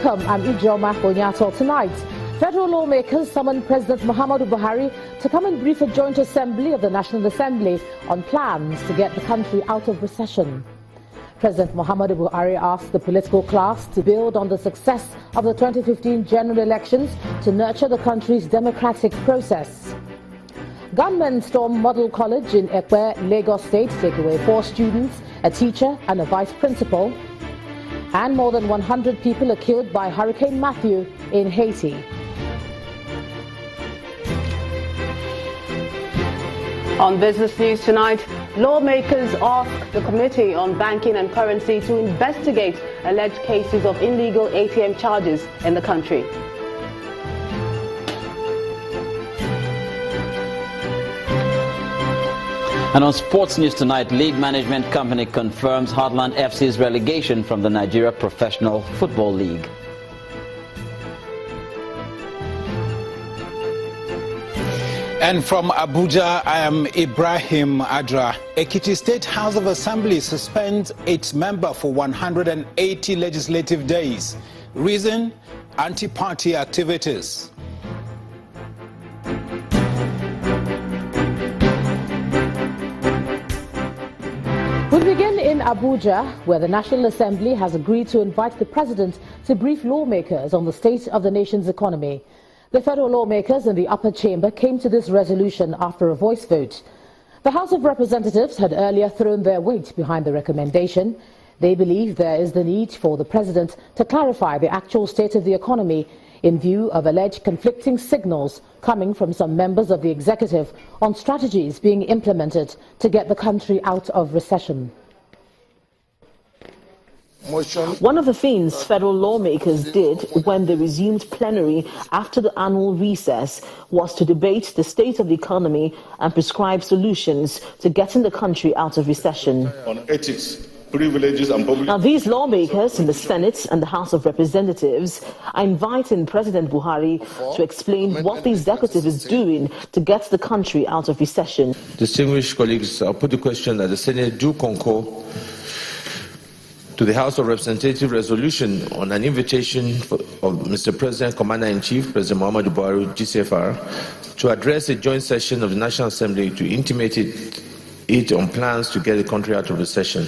Welcome, I'm Ijoma Onyato. Tonight, federal lawmakers summoned President Muhammadu Buhari to come and brief a joint assembly of the National Assembly on plans to get the country out of recession. President Muhammadu Buhari asked the political class to build on the success of the 2015 general elections to nurture the country's democratic process. Gunmen stormed Model College in Ekwe, Lagos State, take away 4 students, a teacher and a vice principal. And more than 100 people are killed by Hurricane Matthew in Haiti. On Business News tonight, lawmakers ask the Committee on Banking and Currency to investigate alleged cases of illegal ATM charges in the country. And on Sports News tonight, League Management Company confirms Heartland FC's relegation from the Nigeria Professional Football League. And from Abuja, I am Ibrahim Adra. Ekiti State House of Assembly suspends its member for 180 legislative days. Reason? Anti-party activities. We begin in Abuja, where the National Assembly has agreed to invite the President to brief lawmakers on the state of the nation's economy. The federal lawmakers in the upper chamber came to this resolution after a voice vote. The House of Representatives had earlier thrown their weight behind the recommendation. They believe there is the need for the President to clarify the actual state of the economy in view of alleged conflicting signals coming from some members of the executive on strategies being implemented to get the country out of recession. One of the things federal lawmakers did when they resumed plenary after the annual recess was to debate the state of the economy and prescribe solutions to getting the country out of recession. On ethics, privileges and public... Now, these lawmakers in the Senate and the House of Representatives are inviting President Buhari to explain what the executive is doing to get the country out of recession. Distinguished colleagues, I'll put the question that the Senate do concur to the House of Representatives resolution on an invitation of Mr. President, Commander-in-Chief, President Muhammadu Buhari, GCFR, to address a joint session of the National Assembly to intimate it on plans to get the country out of recession,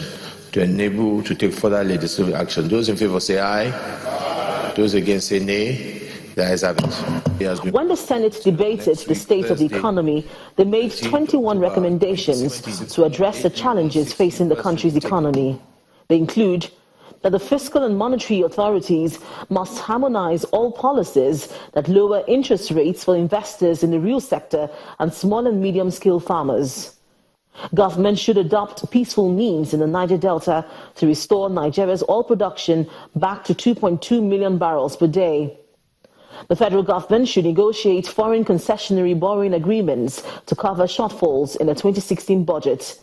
to enable to take further legislative action. Those in favor say aye. Those against say nay. The ayes have it. When the Senate debated the state of the economy, they made 21 recommendations to address the challenges facing the country's economy. They include that the fiscal and monetary authorities must harmonize all policies that lower interest rates for investors in the real sector and small and medium-scale farmers. Government should adopt peaceful means in the Niger Delta to restore Nigeria's oil production back to 2.2 million barrels per day. The federal government should negotiate foreign concessionary borrowing agreements to cover shortfalls in the 2016 budget.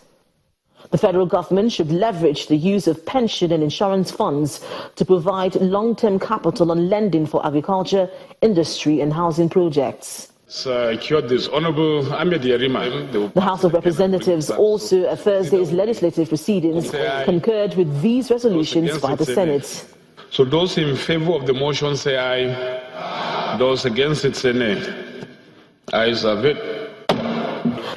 The federal government should leverage the use of pension and insurance funds to provide long-term capital and lending for agriculture, industry and housing projects. This Honorable Ahmed Yarima. The House of Representatives also at Thursday's legislative proceedings concurred with these resolutions by the Senate. So those in favor of the motion say aye. Those against it say nay. Ayes have it.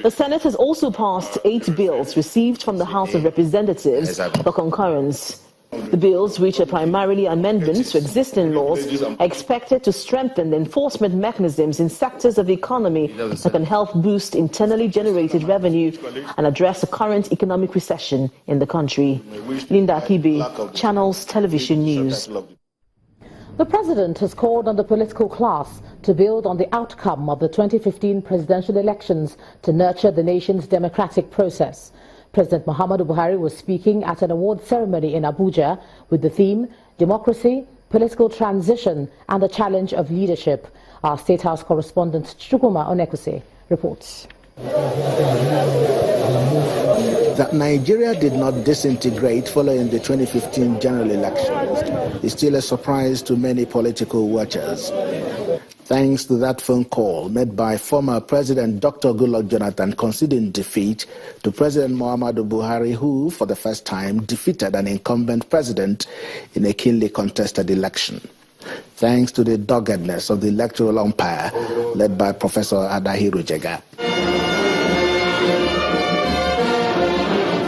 The Senate has also passed 8 bills received from the House of Representatives for concurrence. The bills, which are primarily amendments to existing laws, are expected to strengthen the enforcement mechanisms in sectors of the economy that can help boost internally generated revenue and address the current economic recession in the country. Linda Akibe, Channels Television News. The President has called on the political class to build on the outcome of the 2015 presidential elections to nurture the nation's democratic process. President Muhammadu Buhari was speaking at an award ceremony in Abuja with the theme Democracy, Political Transition and the Challenge of Leadership. Our State House correspondent Chukuma Onekwuse reports. That Nigeria did not disintegrate following the 2015 general elections is still a surprise to many political watchers. Thanks to that phone call made by former President Dr. Goodluck Jonathan conceding defeat to President Muhammadu Buhari, who, for the first time, defeated an incumbent president in a keenly contested election. thanks to the doggedness of the electoral umpire led by Professor Adahiru Jega.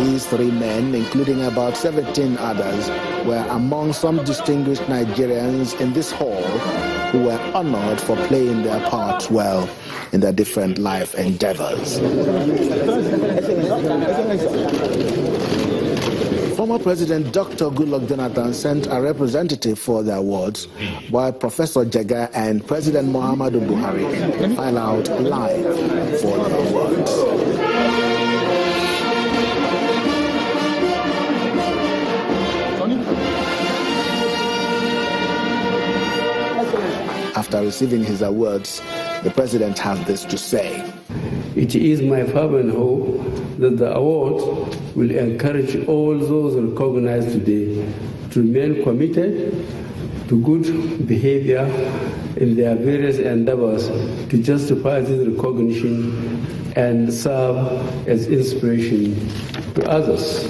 These three men, including about 17 others, were among some distinguished Nigerians in this hall who were honored for playing their parts well in their different life endeavors. Former President Dr. Goodluck Jonathan sent a representative for the awards, while Professor Jega and President Muhammadu Buhari file out live for the awards. After receiving his awards, the president has this to say. It is my fervent hope that the award will encourage all those recognized today to remain committed to good behavior in their various endeavors to justify this recognition and serve as inspiration to others.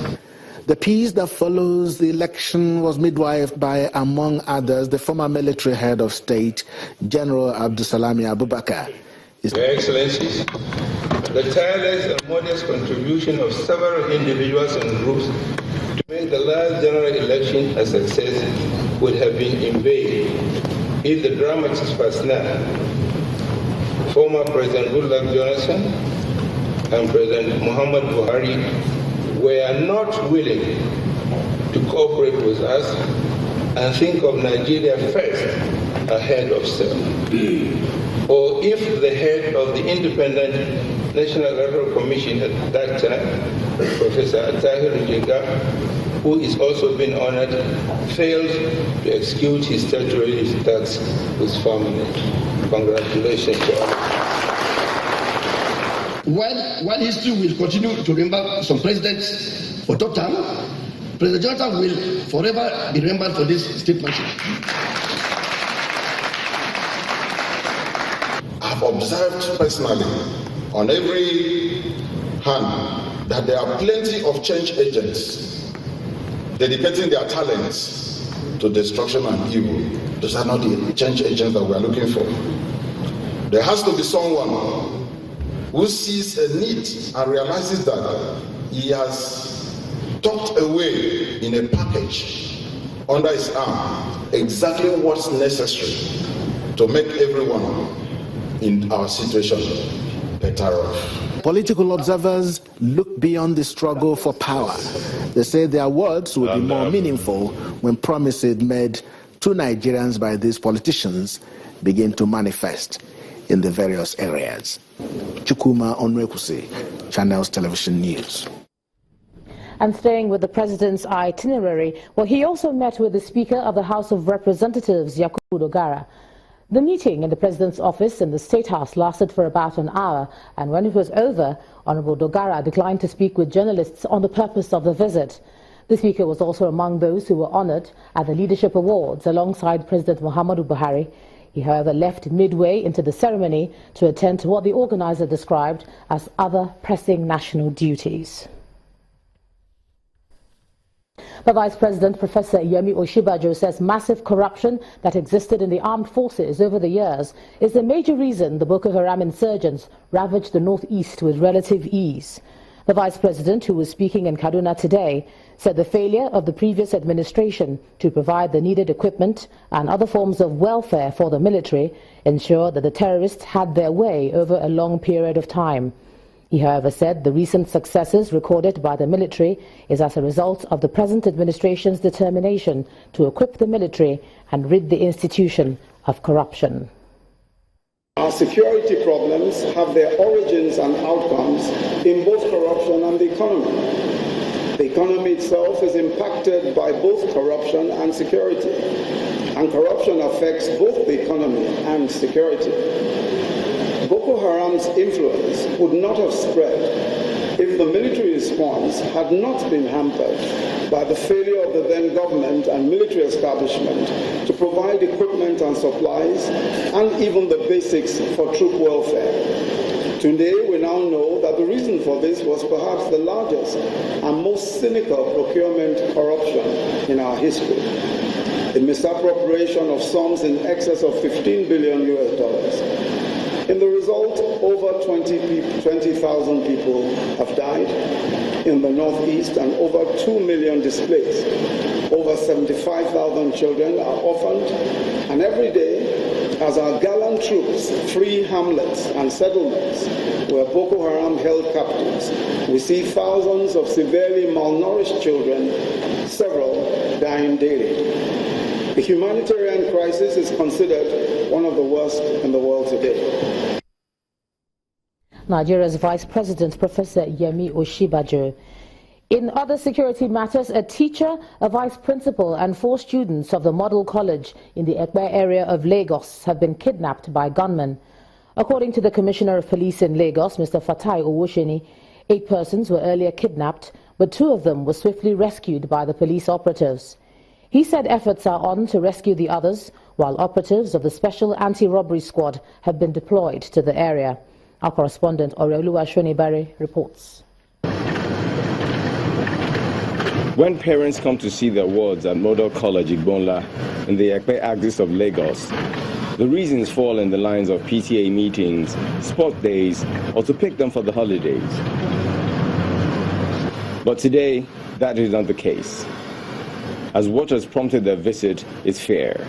The peace that follows the election was midwifed by, among others, the former military head of state, General Abdusalami Abubakar. Your Excellencies, the tireless and modest contribution of several individuals and groups to make the last general election a success would have been in vain if the dramatist personnel, former President Goodluck Jonathan and President Muhammad Buhari, were not willing to cooperate with us and think of Nigeria first ahead of self. Or if the head of the Independent National Electoral Commission at that time, Professor Adahiru Jega, who is also being honored, failed to execute his statutory tasks with firmness. Congratulations to all. While history will continue to remember some presidents for top term, President Jonathan will forever be remembered for this statesmanship. I've observed personally on every hand that there are plenty of change agents dedicating their talents to destruction and evil. Those are not the change agents that we are looking for. There has to be someone who sees a need and realizes that he has tucked away in a package under his arm exactly what's necessary to make everyone in our situation better off. Political observers look beyond the struggle for power. They say their words will be more meaningful when promises made to Nigerians by these politicians begin to manifest in the various areas. Chukuma Onwekusi, Channels Television News. And staying with the president's itinerary, well, he also met with the Speaker of the House of Representatives, Yakubu Dogara. The meeting in the president's office in the State House lasted for about an hour, and when it was over, Honorable Dogara declined to speak with journalists on the purpose of the visit. The Speaker was also among those who were honored at the Leadership Awards alongside President Muhammadu Buhari. He, however, left midway into the ceremony to attend to what the organizer described as other pressing national duties. The Vice President, Professor Yemi Oshibajo, says massive corruption that existed in the armed forces over the years is the major reason the Boko Haram insurgents ravaged the northeast with relative ease. The Vice President, who was speaking in Kaduna today, said the failure of the previous administration to provide the needed equipment and other forms of welfare for the military ensured that the terrorists had their way over a long period of time. He, however, said the recent successes recorded by the military is as a result of the present administration's determination to equip the military and rid the institution of corruption. Our security problems have their origins and outcomes in both corruption and the economy. The economy itself is impacted by both corruption and security, and corruption affects both the economy and security. Boko Haram's influence would not have spread if the military response had not been hampered by the failure of the then government and military establishment to provide equipment and supplies and even the basics for troop welfare. Today, we now know that the reason for this was perhaps the largest and most cynical procurement corruption in our history. The misappropriation of sums in excess of $15 billion. In the result, over 20,000 people have died in the Northeast and over 2 million displaced. Over 75,000 children are orphaned, and every day, as our gallant troops free hamlets and settlements where Boko Haram held captives, we see thousands of severely malnourished children, several dying daily. The humanitarian crisis is considered one of the worst in the world today. Nigeria's Vice President, Professor Yemi Oshibajo. In other security matters, a teacher, a vice principal and 4 students of the Model College in the Ekpe area of Lagos have been kidnapped by gunmen. According to the Commissioner of Police in Lagos, Mr. Fatai Owosheni, 8 persons were earlier kidnapped, but 2 of them were swiftly rescued by the police operatives. He said efforts are on to rescue the others, while operatives of the Special Anti-Robbery Squad have been deployed to the area. Our correspondent Oreoluwa Shonibare reports. When parents come to see their wards at Model College Igbonla in the Ekpe axis of Lagos, the reasons fall in the lines of PTA meetings, sport days, or to pick them for the holidays. But today, that is not the case, as what has prompted their visit is fear,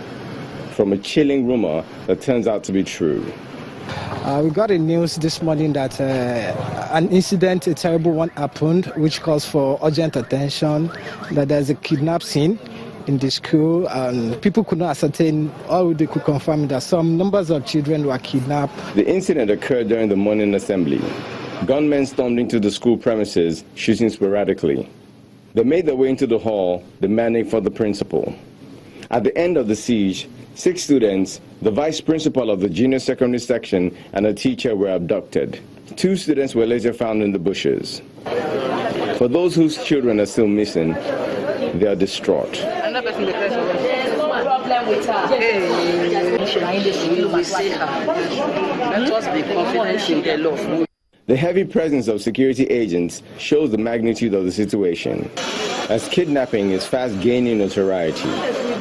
from a chilling rumor that turns out to be true. We got a news this morning that an incident, a terrible one, happened, which calls for urgent attention, that there's a kidnap scene in the school, and people could not ascertain, all they could confirm that some numbers of children were kidnapped. The incident occurred during the morning assembly. Gunmen stormed into the school premises, shooting sporadically. They made their way into the hall, demanding for the principal. At the end of the siege, 6 students, the vice principal of the junior secondary section, and a teacher were abducted. 2 students were later found in the bushes. For those whose children are still missing, they are distraught. The heavy presence of security agents shows the magnitude of the situation, as kidnapping is fast gaining notoriety.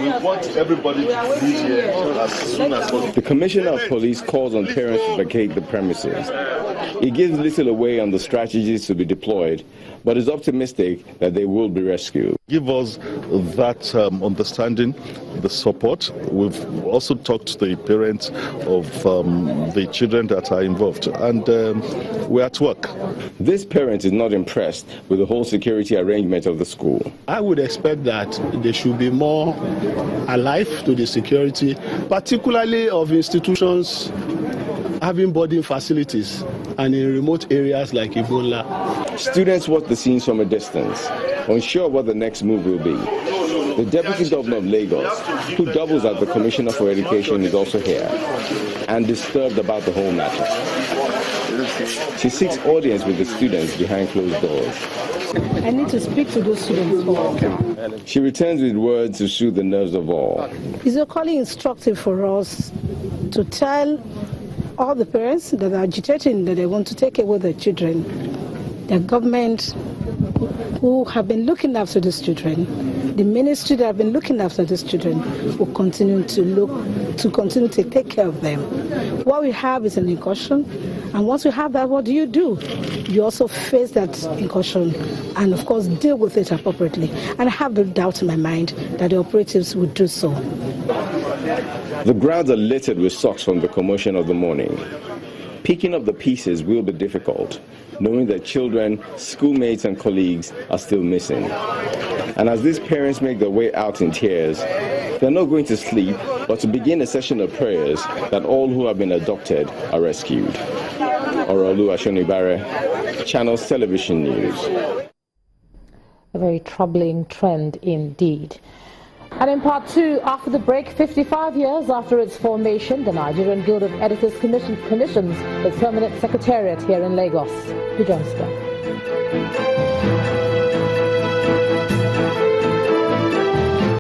We want everybody to be here as soon as possible. The Commissioner of Police calls on parents to vacate the premises. He gives little away on the strategies to be deployed, but is optimistic that they will be rescued. Give us that understanding, the support. We've also talked to the parents of the children that are involved, and we're at work. This parent is not impressed with the whole security arrangement of the school. I would expect that there should be more alive to the security, particularly of institutions having boarding facilities and in remote areas like Ebola. Students watch the scenes from a distance, unsure what the next move will be. The Deputy Governor of Lagos, who doubles as the Commissioner for Education, is also here and disturbed about the whole matter. She seeks audience with the students behind closed doors. I need to speak to those students. She returns with words to soothe the nerves of all. It's equally instructive for us to tell all the parents that are agitating that they want to take away their children. The government who have been looking after these children, the ministry that have been looking after these children will continue to take care of them. What we have is an incursion, and once we have that, what do? You also face that incursion and, of course, deal with it appropriately. And I have no doubt in my mind that the operatives would do so. The grounds are littered with socks from the commotion of the morning. Picking up the pieces will be difficult, knowing that children, schoolmates and colleagues are still missing. And as these parents make their way out in tears, they're not going to sleep, but to begin a session of prayers that all who have been adopted are rescued. Oreoluwa Shonibare, Channels Television News. A very troubling trend indeed. And in part 2, after the break, 55 years after its formation, the Nigerian Guild of Editors commissions its permanent secretariat here in Lagos. Who joins us?